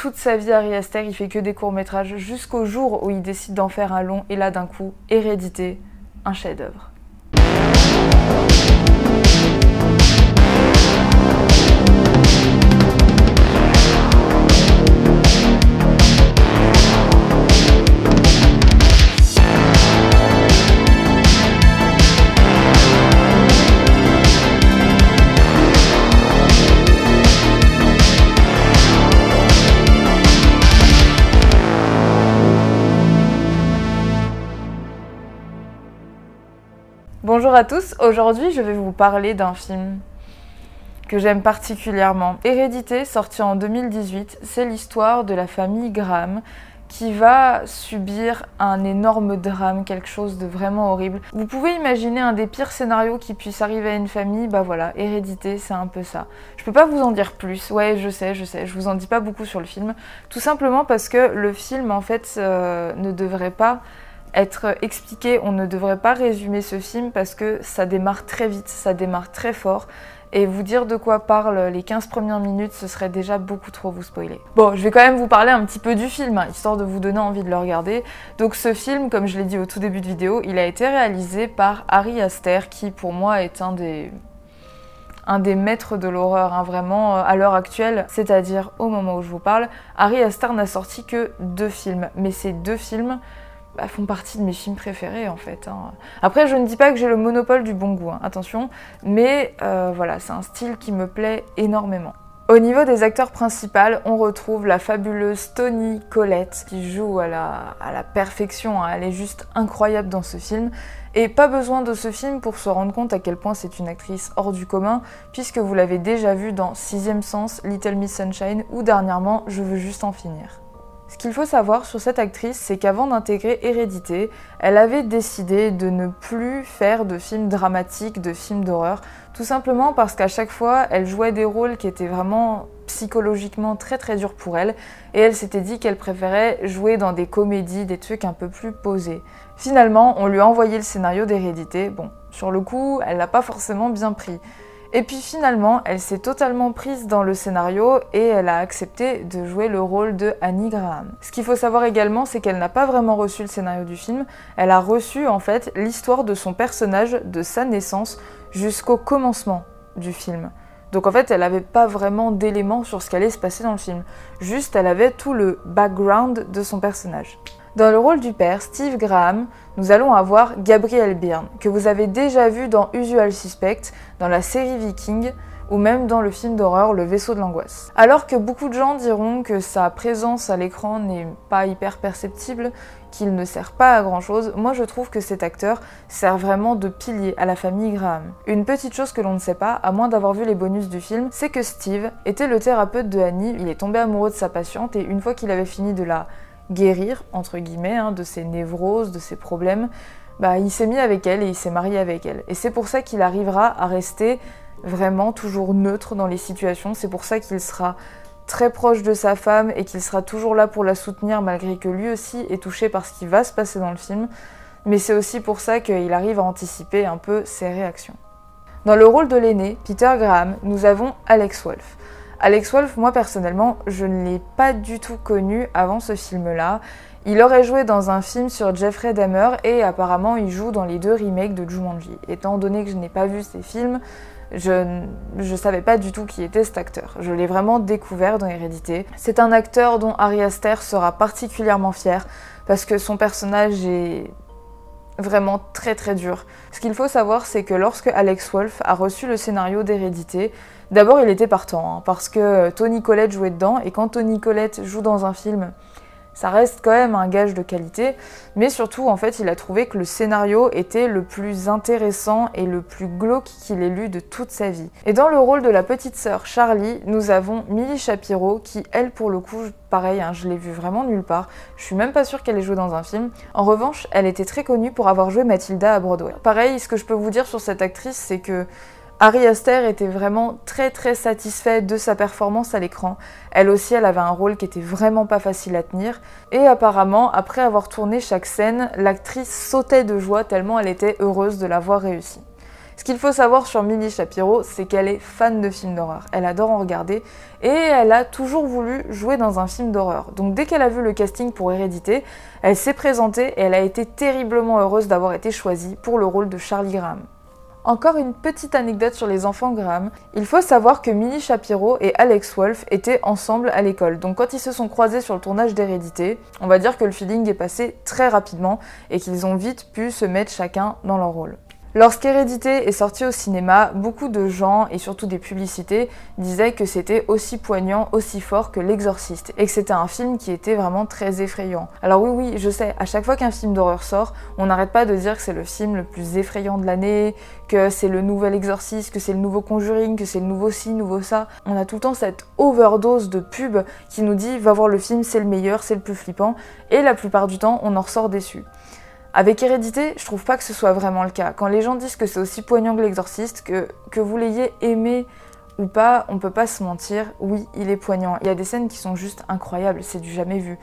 toute sa vie, Ari Aster, il fait que des courts-métrages jusqu'au jour où il décide d'en faire un long et là d'un coup, Hérédité, un chef-d'œuvre. Bonjour à tous, aujourd'hui je vais vous parler d'un film que j'aime particulièrement. Hérédité, sorti en 2018, c'est l'histoire de la famille Graham qui va subir un énorme drame, quelque chose de vraiment horrible. Vous pouvez imaginer un des pires scénarios qui puisse arriver à une famille, bah voilà, Hérédité, c'est un peu ça. Je peux pas vous en dire plus, ouais je sais, je vous en dis pas beaucoup sur le film, tout simplement parce que le film en fait ne devrait pas être expliqué, on ne devrait pas résumer ce film parce que ça démarre très vite, ça démarre très fort et vous dire de quoi parlent les 15 premières minutes, ce serait déjà beaucoup trop vous spoiler. Bon, je vais quand même vous parler un petit peu du film, hein, histoire de vous donner envie de le regarder. Donc ce film, comme je l'ai dit au tout début de vidéo, il a été réalisé par Ari Aster qui pour moi est un des maîtres de l'horreur, hein, vraiment à l'heure actuelle, c'est-à-dire au moment où je vous parle. Ari Aster n'a sorti que 2 films, mais ces 2 films font partie de mes films préférés en fait. Hein. Après, je ne dis pas que j'ai le monopole du bon goût, hein, attention, mais voilà, c'est un style qui me plaît énormément. Au niveau des acteurs principaux, on retrouve la fabuleuse Toni Collette qui joue à la perfection, hein, elle est juste incroyable dans ce film. Et pas besoin de ce film pour se rendre compte à quel point c'est une actrice hors du commun, puisque vous l'avez déjà vue dans Sixième Sens, Little Miss Sunshine ou dernièrement Je veux juste en finir. Ce qu'il faut savoir sur cette actrice, c'est qu'avant d'intégrer Hérédité, elle avait décidé de ne plus faire de films dramatiques, de films d'horreur, tout simplement parce qu'à chaque fois, elle jouait des rôles qui étaient vraiment psychologiquement très très durs pour elle, et elle s'était dit qu'elle préférait jouer dans des comédies, des trucs un peu plus posés. Finalement, on lui a envoyé le scénario d'Hérédité, bon, sur le coup, elle l'a pas forcément bien pris. Et puis finalement, elle s'est totalement prise dans le scénario et elle a accepté de jouer le rôle de Annie Graham. Ce qu'il faut savoir également, c'est qu'elle n'a pas vraiment reçu le scénario du film, elle a reçu en fait l'histoire de son personnage de sa naissance jusqu'au commencement du film. Donc en fait, elle n'avait pas vraiment d'éléments sur ce qui allait se passer dans le film, juste elle avait tout le background de son personnage. Dans le rôle du père, Steve Graham, nous allons avoir Gabriel Byrne, que vous avez déjà vu dans Usual Suspect, dans la série Viking, ou même dans le film d'horreur Le Vaisseau de l'Angoisse. Alors que beaucoup de gens diront que sa présence à l'écran n'est pas hyper perceptible, qu'il ne sert pas à grand chose, moi je trouve que cet acteur sert vraiment de pilier à la famille Graham. Une petite chose que l'on ne sait pas, à moins d'avoir vu les bonus du film, c'est que Steve était le thérapeute de Annie, il est tombé amoureux de sa patiente et une fois qu'il avait fini de la guérir, entre guillemets, hein, de ses névroses, de ses problèmes, il s'est mis avec elle et il s'est marié avec elle. Et c'est pour ça qu'il arrivera à rester vraiment toujours neutre dans les situations, c'est pour ça qu'il sera très proche de sa femme et qu'il sera toujours là pour la soutenir malgré que lui aussi est touché par ce qui va se passer dans le film, mais c'est aussi pour ça qu'il arrive à anticiper un peu ses réactions. Dans le rôle de l'aîné, Peter Graham, nous avons Alex Wolff. Alex Wolff, moi personnellement, je ne l'ai pas du tout connu avant ce film-là. Il aurait joué dans un film sur Jeffrey Dahmer et apparemment il joue dans les 2 remakes de Jumanji. Étant donné que je n'ai pas vu ces films, je savais pas du tout qui était cet acteur. Je l'ai vraiment découvert dans Hérédité. C'est un acteur dont Ari Aster sera particulièrement fier parce que son personnage est vraiment très très dur. Ce qu'il faut savoir, c'est que lorsque Alex Wolff a reçu le scénario d'Hérédité, d'abord il était partant, hein, parce que Toni Collette jouait dedans, et quand Toni Collette joue dans un film, ça reste quand même un gage de qualité, mais surtout en fait il a trouvé que le scénario était le plus intéressant et le plus glauque qu'il ait lu de toute sa vie. Et dans le rôle de la petite sœur Charlie, nous avons Milly Shapiro qui, elle pour le coup, pareil, hein, je l'ai vue vraiment nulle part, je suis même pas sûre qu'elle ait joué dans un film. En revanche, elle était très connue pour avoir joué Mathilda à Broadway. Pareil, ce que je peux vous dire sur cette actrice, c'est que Ari Aster était vraiment très satisfait de sa performance à l'écran. Elle aussi, elle avait un rôle qui était vraiment pas facile à tenir. Et apparemment, après avoir tourné chaque scène, l'actrice sautait de joie tellement elle était heureuse de l'avoir réussi. Ce qu'il faut savoir sur Milly Shapiro, c'est qu'elle est fan de films d'horreur. Elle adore en regarder et elle a toujours voulu jouer dans un film d'horreur. Donc dès qu'elle a vu le casting pour Hérédité, elle s'est présentée et elle a été terriblement heureuse d'avoir été choisie pour le rôle de Charlie Graham. Encore une petite anecdote sur les enfants Graham. Il faut savoir que Milly Shapiro et Alex Wolff étaient ensemble à l'école. Donc quand ils se sont croisés sur le tournage d'Hérédité, on va dire que le feeling est passé très rapidement et qu'ils ont vite pu se mettre chacun dans leur rôle. Lorsqu'Hérédité est sorti au cinéma, beaucoup de gens, et surtout des publicités, disaient que c'était aussi poignant, aussi fort que L'Exorciste, et que c'était un film qui était vraiment très effrayant. Alors oui, je sais, à chaque fois qu'un film d'horreur sort, on n'arrête pas de dire que c'est le film le plus effrayant de l'année, que c'est le nouvel Exorciste, que c'est le nouveau Conjuring, que c'est le nouveau ci, nouveau ça. On a tout le temps cette overdose de pub qui nous dit « va voir le film, c'est le meilleur, c'est le plus flippant », et la plupart du temps, on en ressort déçu. Avec Hérédité, je trouve pas que ce soit vraiment le cas. Quand les gens disent que c'est aussi poignant que L'Exorciste, que vous l'ayez aimé ou pas, on peut pas se mentir, oui, il est poignant. Il y a des scènes qui sont juste incroyables, c'est du jamais vu.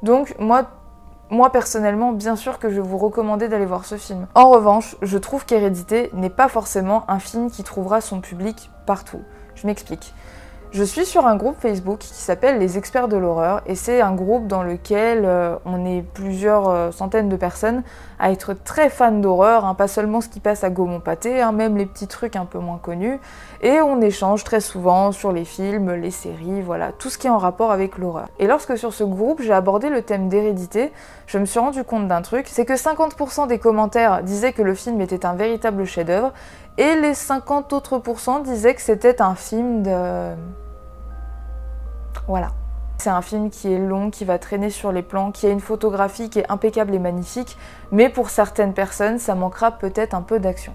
Donc moi personnellement, bien sûr que je vais vous recommander d'aller voir ce film. En revanche, je trouve qu'Hérédité n'est pas forcément un film qui trouvera son public partout. Je m'explique. Je suis sur un groupe Facebook qui s'appelle Les Experts de l'horreur et c'est un groupe dans lequel on est plusieurs centaines de personnes à être très fans d'horreur, hein, pas seulement ce qui passe à Gaumont-Pâté, hein, même les petits trucs un peu moins connus, et on échange très souvent sur les films, les séries, voilà, tout ce qui est en rapport avec l'horreur. Et lorsque sur ce groupe j'ai abordé le thème d'Hérédité, je me suis rendu compte d'un truc, c'est que 50% des commentaires disaient que le film était un véritable chef-d'œuvre, et les 50 autres % disaient que c'était un film de... Voilà. C'est un film qui est long, qui va traîner sur les plans, qui a une photographie qui est impeccable et magnifique, mais pour certaines personnes, ça manquera peut-être un peu d'action.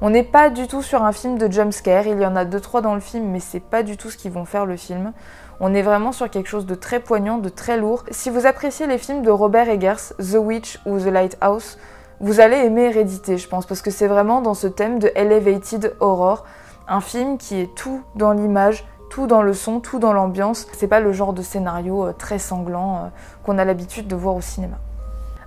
On n'est pas du tout sur un film de jumpscare, il y en a 2-3 dans le film, mais c'est pas du tout ce qui vont faire le film. On est vraiment sur quelque chose de très poignant, de très lourd. Si vous appréciez les films de Robert Eggers, The Witch ou The Lighthouse, vous allez aimer Hérédité, je pense, parce que c'est vraiment dans ce thème de Elevated Horror, un film qui est tout dans l'image, tout dans le son, tout dans l'ambiance. C'est pas le genre de scénario très sanglant qu'on a l'habitude de voir au cinéma.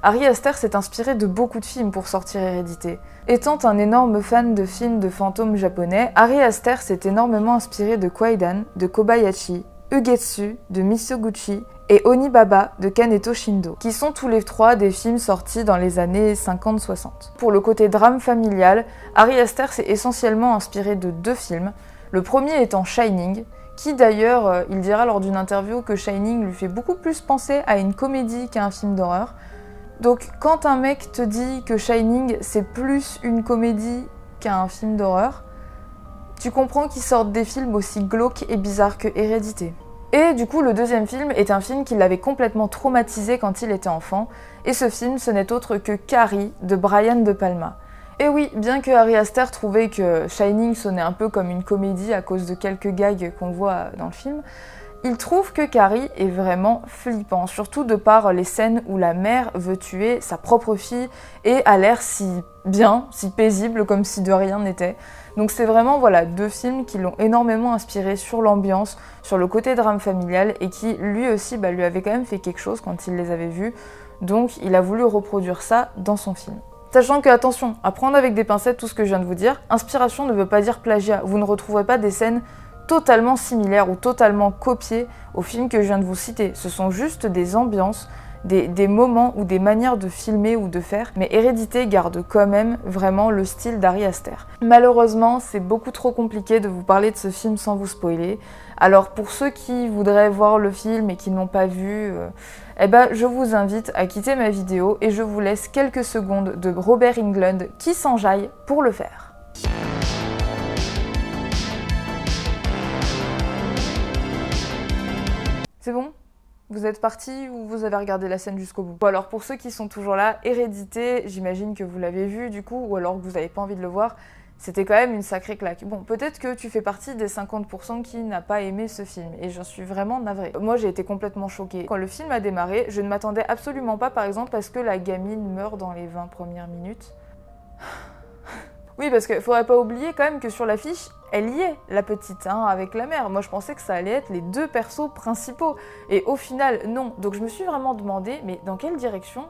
Ari Aster s'est inspiré de beaucoup de films pour sortir Hérédité. Étant un énorme fan de films de fantômes japonais, Ari Aster s'est énormément inspiré de Kwaidan, de Kobayashi, Ugetsu, de Misoguchi et Onibaba de Kaneto Shindo, qui sont tous les trois des films sortis dans les années 50-60. Pour le côté drame familial, Ari Aster s'est essentiellement inspiré de 2 films. Le premier étant Shining, qui d'ailleurs, il dira lors d'une interview que Shining lui fait beaucoup plus penser à une comédie qu'à un film d'horreur. Donc quand un mec te dit que Shining c'est plus une comédie qu'un film d'horreur, tu comprends qu'ils sortent des films aussi glauques et bizarres que Hérédité. Et du coup, le deuxième film est un film qui l'avait complètement traumatisé quand il était enfant, et ce film, ce n'est autre que Carrie de Brian De Palma. Et oui, bien que Ari Aster trouvait que Shining sonnait un peu comme une comédie à cause de quelques gags qu'on voit dans le film, il trouve que Carrie est vraiment flippant, surtout de par les scènes où la mère veut tuer sa propre fille et a l'air si bien, si paisible, comme si de rien n'était. Donc c'est vraiment voilà 2 films qui l'ont énormément inspiré sur l'ambiance, sur le côté drame familial et qui lui aussi lui avait quand même fait quelque chose quand il les avait vus. Donc il a voulu reproduire ça dans son film. Sachant que, attention, à prendre avec des pincettes tout ce que je viens de vous dire, inspiration ne veut pas dire plagiat. Vous ne retrouverez pas des scènes totalement similaires ou totalement copiées au film que je viens de vous citer. Ce sont juste des ambiances, des moments ou des manières de filmer ou de faire, mais Hérédité garde quand même vraiment le style d'Ari Aster. Malheureusement, c'est beaucoup trop compliqué de vous parler de ce film sans vous spoiler. Alors pour ceux qui voudraient voir le film et qui ne l'ont pas vu, je vous invite à quitter ma vidéo et je vous laisse quelques secondes de Robert Englund qui s'enjaille pour le faire. C'est bon ? Vous êtes partis ou vous avez regardé la scène jusqu'au bout? Ou alors pour ceux qui sont toujours là, Hérédité, j'imagine que vous l'avez vu du coup, ou alors que vous n'avez pas envie de le voir, c'était quand même une sacrée claque. Bon, peut-être que tu fais partie des 50% qui n'a pas aimé ce film, et j'en suis vraiment navrée. Moi, j'ai été complètement choquée. Quand le film a démarré, je ne m'attendais absolument pas, par exemple, parce que la gamine meurt dans les 20 premières minutes. Oui, parce qu'il faudrait pas oublier quand même que sur l'affiche, elle y est, la petite, hein, avec la mère. Moi, je pensais que ça allait être les 2 persos principaux. Et au final, non. Donc je me suis vraiment demandé, mais dans quelle direction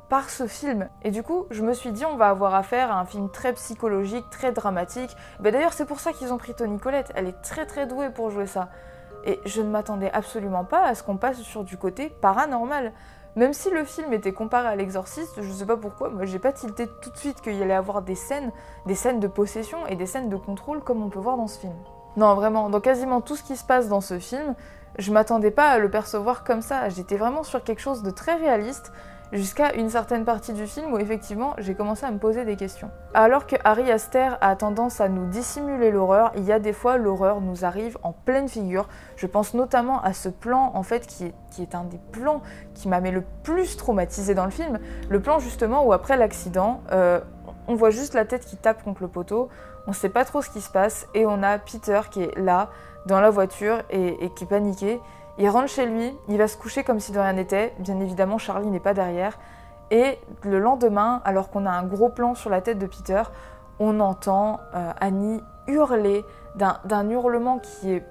par ce film. Et du coup, je me suis dit, on va avoir affaire à un film très psychologique, très dramatique. D'ailleurs, c'est pour ça qu'ils ont pris Toni Collette. Elle est très très douée pour jouer ça. Et je ne m'attendais absolument pas à ce qu'on passe sur du côté paranormal. Même si le film était comparé à l'Exorciste, je sais pas pourquoi, moi j'ai pas tilté tout de suite qu'il y allait avoir des scènes de possession et des scènes de contrôle comme on peut voir dans ce film. Non, vraiment, dans quasiment tout ce qui se passe dans ce film, je m'attendais pas à le percevoir comme ça. J'étais vraiment sur quelque chose de très réaliste, jusqu'à une certaine partie du film où effectivement j'ai commencé à me poser des questions. Alors que Ari Aster a tendance à nous dissimuler l'horreur, il y a des fois l'horreur nous arrive en pleine figure. Je pense notamment à ce plan en fait qui est un des plans qui m'avait le plus traumatisé dans le film. Le plan justement où après l'accident, on voit juste la tête qui tape contre le poteau, on sait pas trop ce qui se passe et on a Peter qui est là dans la voiture et qui est paniqué. Il rentre chez lui, il va se coucher comme si de rien n'était. Bien évidemment, Charlie n'est pas derrière. Et le lendemain, alors qu'on a un gros plan sur la tête de Peter, on entend Annie hurler d'un hurlement qui est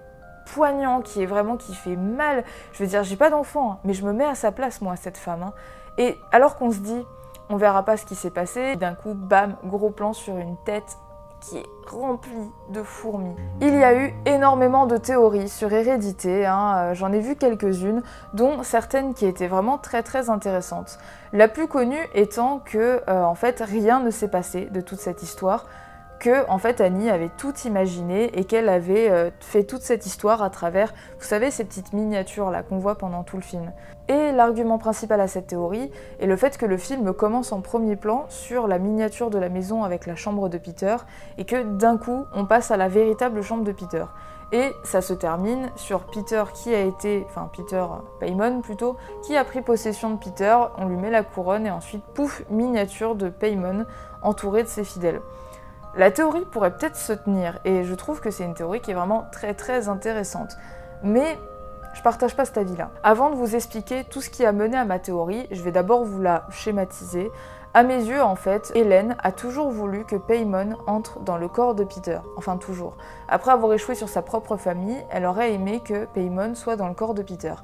poignant, qui fait mal. Je veux dire, j'ai pas d'enfant, hein, mais je me mets à sa place, moi, cette femme. Hein. Et alors qu'on se dit, on verra pas ce qui s'est passé, d'un coup, bam, gros plan sur une tête qui est remplie de fourmis. Il y a eu énormément de théories sur Hérédité, hein, j'en ai vu quelques-unes, dont certaines qui étaient vraiment très très intéressantes. La plus connue étant que, en fait, rien ne s'est passé de toute cette histoire, que en fait Annie avait tout imaginé et qu'elle avait fait toute cette histoire à travers, vous savez, ces petites miniatures là qu'on voit pendant tout le film. Et l'argument principal à cette théorie est le fait que le film commence en premier plan sur la miniature de la maison avec la chambre de Peter et que d'un coup on passe à la véritable chambre de Peter. Et ça se termine sur Peter Peter Paimon plutôt, qui a pris possession de Peter, on lui met la couronne et ensuite pouf, miniature de Paimon entouré de ses fidèles. La théorie pourrait peut-être se tenir, et je trouve que c'est une théorie qui est vraiment très très intéressante. Mais je partage pas cet avis-là. Avant de vous expliquer tout ce qui a mené à ma théorie, je vais d'abord vous la schématiser. À mes yeux, en fait, Hélène a toujours voulu que Paimon entre dans le corps de Peter. Enfin, toujours. Après avoir échoué sur sa propre famille, elle aurait aimé que Paimon soit dans le corps de Peter.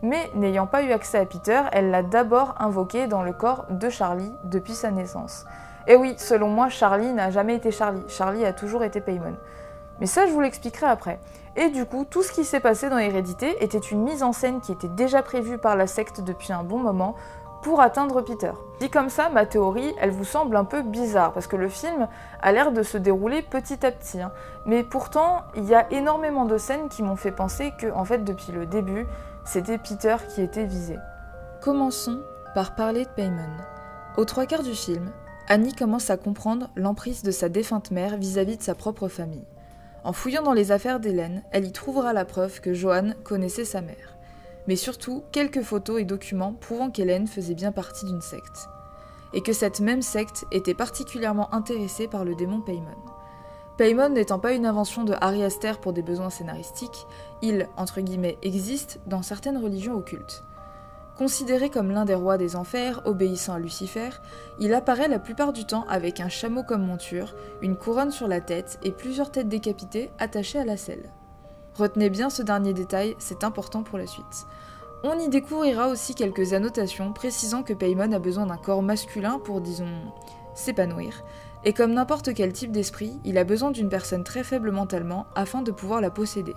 Mais n'ayant pas eu accès à Peter, elle l'a d'abord invoqué dans le corps de Charlie depuis sa naissance. Et oui, selon moi, Charlie n'a jamais été Charlie. Charlie a toujours été Paimon. Mais ça, je vous l'expliquerai après. Et du coup, tout ce qui s'est passé dans Hérédité était une mise en scène qui était déjà prévue par la secte depuis un bon moment pour atteindre Peter. Dit comme ça, ma théorie, elle vous semble un peu bizarre, parce que le film a l'air de se dérouler petit à petit. Hein. Mais pourtant, il y a énormément de scènes qui m'ont fait penser que, en fait, depuis le début, c'était Peter qui était visé. Commençons par parler de Paimon. Aux 3/4 du film, Annie commence à comprendre l'emprise de sa défunte mère vis-à-vis de sa propre famille. En fouillant dans les affaires d'Hélène, elle y trouvera la preuve que Johan connaissait sa mère. Mais surtout, quelques photos et documents prouvant qu'Hélène faisait bien partie d'une secte. Et que cette même secte était particulièrement intéressée par le démon Paimon. Paimon n'étant pas une invention de Ari Aster pour des besoins scénaristiques, il, entre guillemets, existe dans certaines religions occultes. Considéré comme l'un des rois des enfers, obéissant à Lucifer, il apparaît la plupart du temps avec un chameau comme monture, une couronne sur la tête et plusieurs têtes décapitées attachées à la selle. Retenez bien ce dernier détail, c'est important pour la suite. On y découvrira aussi quelques annotations précisant que Paimon a besoin d'un corps masculin pour, disons, s'épanouir, et comme n'importe quel type d'esprit, il a besoin d'une personne très faible mentalement afin de pouvoir la posséder.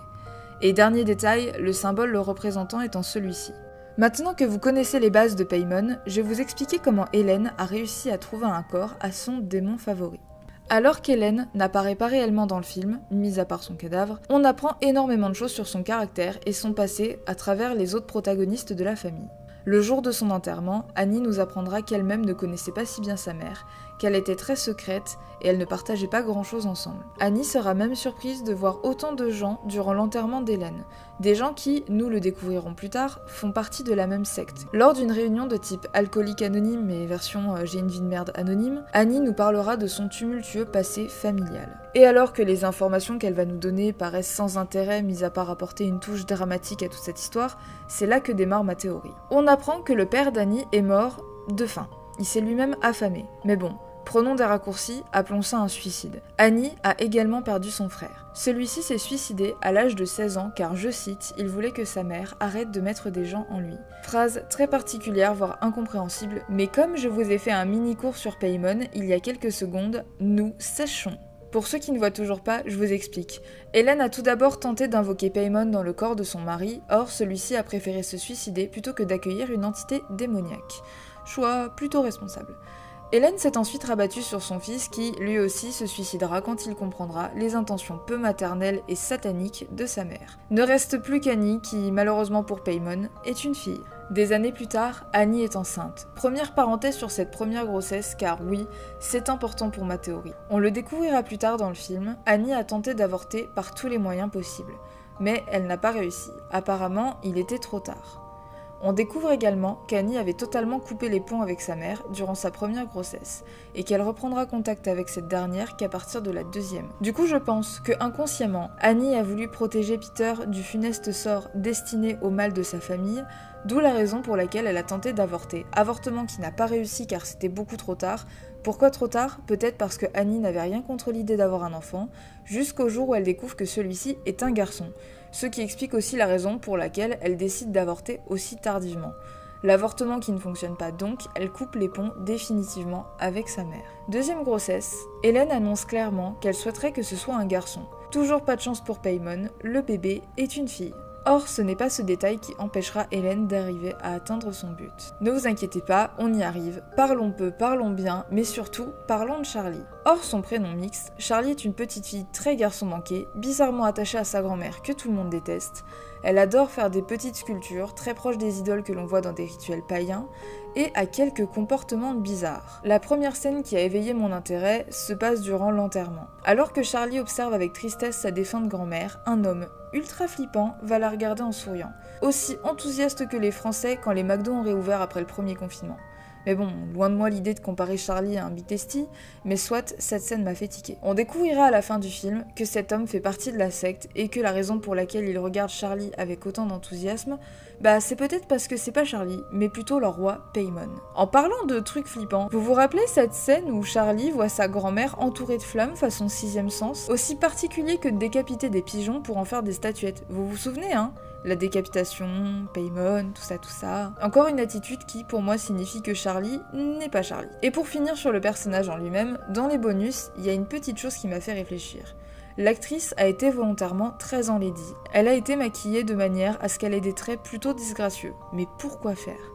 Et dernier détail, le symbole le représentant étant celui-ci. Maintenant que vous connaissez les bases de Paimon, je vais vous expliquer comment Hélène a réussi à trouver un corps à son démon favori. Alors qu'Hélène n'apparaît pas réellement dans le film, mis à part son cadavre, on apprend énormément de choses sur son caractère et son passé à travers les autres protagonistes de la famille. Le jour de son enterrement, Annie nous apprendra qu'elle-même ne connaissait pas si bien sa mère, qu'elle était très secrète et elle ne partageait pas grand-chose ensemble. Annie sera même surprise de voir autant de gens durant l'enterrement d'Hélène. Des gens qui, nous le découvrirons plus tard, font partie de la même secte. Lors d'une réunion de type alcoolique anonyme mais version j'ai une vie de merde anonyme, Annie nous parlera de son tumultueux passé familial. Et alors que les informations qu'elle va nous donner paraissent sans intérêt, mis à part apporter une touche dramatique à toute cette histoire, c'est là que démarre ma théorie. On apprend que le père d'Annie est mort de faim. Il s'est lui-même affamé. Mais bon, Prenons des raccourcis, appelons ça un suicide. Annie a également perdu son frère. Celui-ci s'est suicidé à l'âge de 16 ans car, je cite, il voulait que sa mère arrête de mettre des gens en lui. Phrase très particulière, voire incompréhensible, mais comme je vous ai fait un mini-cours sur Paimon il y a quelques secondes, nous sachons. Pour ceux qui ne voient toujours pas, je vous explique. Hélène a tout d'abord tenté d'invoquer Paimon dans le corps de son mari, or celui-ci a préféré se suicider plutôt que d'accueillir une entité démoniaque. Choix plutôt responsable. Hélène s'est ensuite rabattue sur son fils qui, lui aussi, se suicidera quand il comprendra les intentions peu maternelles et sataniques de sa mère. Ne reste plus qu'Annie qui, malheureusement pour Paimon, est une fille. Des années plus tard, Annie est enceinte. Première parenthèse sur cette première grossesse, car oui, c'est important pour ma théorie. On le découvrira plus tard dans le film, Annie a tenté d'avorter par tous les moyens possibles. Mais elle n'a pas réussi. Apparemment, il était trop tard. On découvre également qu'Annie avait totalement coupé les ponts avec sa mère durant sa première grossesse, et qu'elle reprendra contact avec cette dernière qu'à partir de la deuxième. Du coup, je pense que inconsciemment, Annie a voulu protéger Peter du funeste sort destiné au mal de sa famille, d'où la raison pour laquelle elle a tenté d'avorter. Avortement qui n'a pas réussi car c'était beaucoup trop tard. Pourquoi trop tard? Peut-être parce que Annie n'avait rien contre l'idée d'avoir un enfant, jusqu'au jour où elle découvre que celui-ci est un garçon. Ce qui explique aussi la raison pour laquelle elle décide d'avorter aussi tardivement. L'avortement qui ne fonctionne pas donc, elle coupe les ponts définitivement avec sa mère. Deuxième grossesse, Hélène annonce clairement qu'elle souhaiterait que ce soit un garçon. Toujours pas de chance pour Paimon, le bébé est une fille. Or, ce n'est pas ce détail qui empêchera Hélène d'arriver à atteindre son but. Ne vous inquiétez pas, on y arrive. Parlons peu, parlons bien, mais surtout, parlons de Charlie. Or, son prénom mixte, Charlie est une petite fille très garçon manqué, bizarrement attachée à sa grand-mère que tout le monde déteste. Elle adore faire des petites sculptures, très proches des idoles que l'on voit dans des rituels païens, et a quelques comportements bizarres. La première scène qui a éveillé mon intérêt se passe durant l'enterrement. Alors que Charlie observe avec tristesse sa défunte grand-mère, un homme ultra flippant va la regarder en souriant. Aussi enthousiaste que les Français quand les McDo ont réouvert après le premier confinement. Mais bon, loin de moi l'idée de comparer Charlie à un Big Tasty, mais soit, cette scène m'a fait tiquer. On découvrira à la fin du film que cet homme fait partie de la secte et que la raison pour laquelle il regarde Charlie avec autant d'enthousiasme, c'est peut-être parce que c'est pas Charlie, mais plutôt leur roi Paimon. En parlant de trucs flippants, vous vous rappelez cette scène où Charlie voit sa grand-mère entourée de flammes façon sixième sens, aussi particulier que de décapiter des pigeons pour en faire des statuettes. Vous vous souvenez, hein? La décapitation, Paimon, tout ça. Encore une attitude qui, pour moi, signifie que Charlie n'est pas Charlie. Et pour finir sur le personnage en lui-même, dans les bonus, il y a une petite chose qui m'a fait réfléchir. L'actrice a été volontairement très enlaidie. Elle a été maquillée de manière à ce qu'elle ait des traits plutôt disgracieux. Mais pourquoi faire?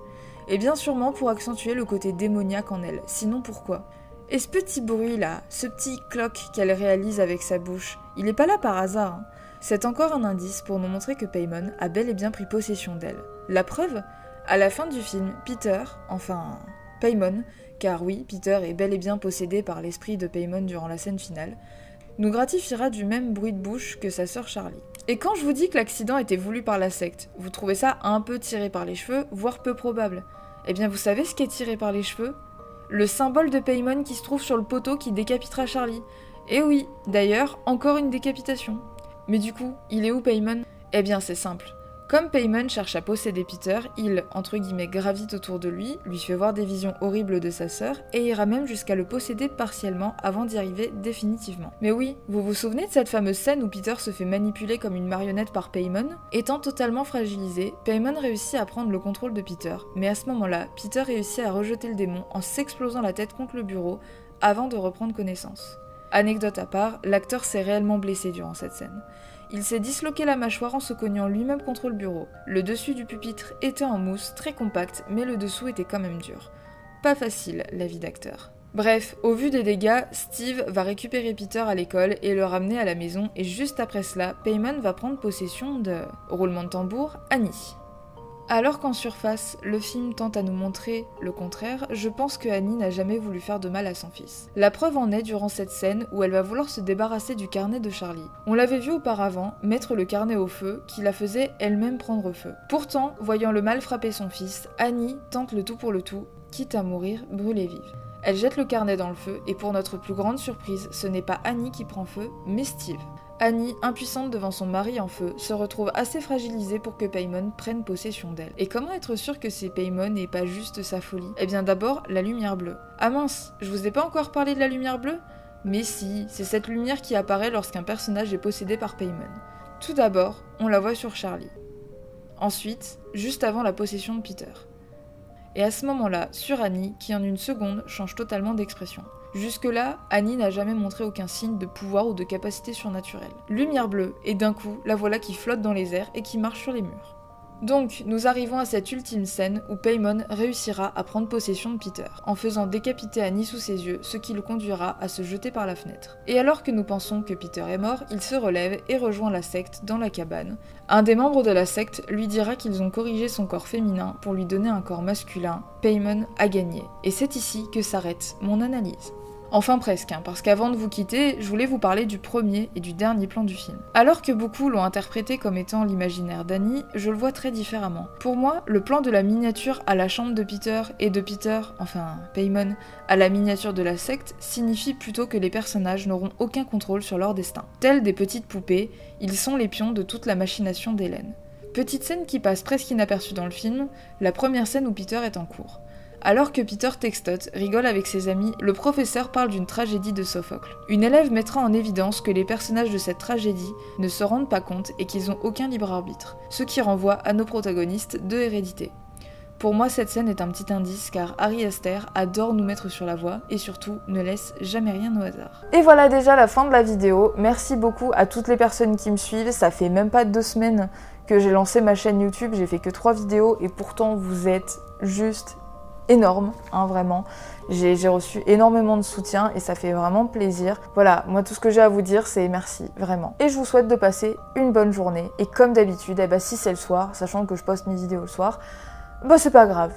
Et bien sûrement pour accentuer le côté démoniaque en elle. Sinon pourquoi? Et ce petit bruit là, ce petit cloc qu'elle réalise avec sa bouche, il est pas là par hasard, hein. C'est encore un indice pour nous montrer que Paimon a bel et bien pris possession d'elle. La preuve, à la fin du film, Paimon, car oui, Peter est bel et bien possédé par l'esprit de Paimon durant la scène finale, nous gratifiera du même bruit de bouche que sa sœur Charlie. Et quand je vous dis que l'accident était voulu par la secte, vous trouvez ça un peu tiré par les cheveux, voire peu probable. Eh bien vous savez ce qui est tiré par les cheveux? Le symbole de Paimon qui se trouve sur le poteau qui décapitera Charlie. Et oui, d'ailleurs, encore une décapitation. Mais du coup, il est où Paimon? Eh bien c'est simple. Comme Paimon cherche à posséder Peter, il, entre guillemets, gravite autour de lui fait voir des visions horribles de sa sœur, et ira même jusqu'à le posséder partiellement avant d'y arriver définitivement. Mais oui, vous vous souvenez de cette fameuse scène où Peter se fait manipuler comme une marionnette par Paimon? Étant totalement fragilisé, Paimon réussit à prendre le contrôle de Peter, mais à ce moment-là, Peter réussit à rejeter le démon en s'explosant la tête contre le bureau avant de reprendre connaissance. Anecdote à part, l'acteur s'est réellement blessé durant cette scène. Il s'est disloqué la mâchoire en se cognant lui-même contre le bureau. Le dessus du pupitre était en mousse, très compact, mais le dessous était quand même dur. Pas facile, la vie d'acteur. Bref, au vu des dégâts, Steve va récupérer Peter à l'école et le ramener à la maison, et juste après cela, Paimon va prendre possession de... roulement de tambour, Annie. Alors qu'en surface, le film tente à nous montrer le contraire, je pense que Annie n'a jamais voulu faire de mal à son fils. La preuve en est durant cette scène où elle va vouloir se débarrasser du carnet de Charlie. On l'avait vu auparavant mettre le carnet au feu, qui la faisait elle-même prendre feu. Pourtant, voyant le mal frapper son fils, Annie tente le tout pour le tout, quitte à mourir brûlée vive. Elle jette le carnet dans le feu, et pour notre plus grande surprise, ce n'est pas Annie qui prend feu, mais Steve. Annie, impuissante devant son mari en feu, se retrouve assez fragilisée pour que Paimon prenne possession d'elle. Et comment être sûr que c'est Paimon et pas juste sa folie? Eh bien d'abord, la lumière bleue. Ah mince, je vous ai pas encore parlé de la lumière bleue? Mais si, c'est cette lumière qui apparaît lorsqu'un personnage est possédé par Paimon. Tout d'abord, on la voit sur Charlie. Ensuite, juste avant la possession de Peter. Et à ce moment-là, sur Annie, qui en une seconde change totalement d'expression. Jusque-là, Annie n'a jamais montré aucun signe de pouvoir ou de capacité surnaturelle. Lumière bleue, et d'un coup, la voilà qui flotte dans les airs et qui marche sur les murs. Donc, nous arrivons à cette ultime scène où Paimon réussira à prendre possession de Peter, en faisant décapiter Annie sous ses yeux, ce qui le conduira à se jeter par la fenêtre. Et alors que nous pensons que Peter est mort, il se relève et rejoint la secte dans la cabane. Un des membres de la secte lui dira qu'ils ont corrigé son corps féminin pour lui donner un corps masculin. Paimon a gagné. Et c'est ici que s'arrête mon analyse. Enfin presque, parce qu'avant de vous quitter, je voulais vous parler du premier et du dernier plan du film. Alors que beaucoup l'ont interprété comme étant l'imaginaire d'Annie, je le vois très différemment. Pour moi, le plan de la miniature à la chambre de Peter et de Peter, enfin Paimon, à la miniature de la secte, signifie plutôt que les personnages n'auront aucun contrôle sur leur destin. Tels des petites poupées, ils sont les pions de toute la machination d'Hélène. Petite scène qui passe presque inaperçue dans le film, la première scène où Peter est en cours. Alors que Peter textote, rigole avec ses amis, le professeur parle d'une tragédie de Sophocle. Une élève mettra en évidence que les personnages de cette tragédie ne se rendent pas compte et qu'ils n'ont aucun libre arbitre, ce qui renvoie à nos protagonistes de Hérédité. Pour moi, cette scène est un petit indice car Ari Aster adore nous mettre sur la voie et surtout ne laisse jamais rien au hasard. Et voilà déjà la fin de la vidéo. Merci beaucoup à toutes les personnes qui me suivent. Ça fait même pas 2 semaines que j'ai lancé ma chaîne YouTube, j'ai fait que 3 vidéos et pourtant vous êtes juste énorme, vraiment. J'ai reçu énormément de soutien et ça fait vraiment plaisir. Voilà, moi tout ce que j'ai à vous dire c'est merci, vraiment. Et je vous souhaite de passer une bonne journée. Et comme d'habitude, si c'est le soir, sachant que je poste mes vidéos le soir, c'est pas grave.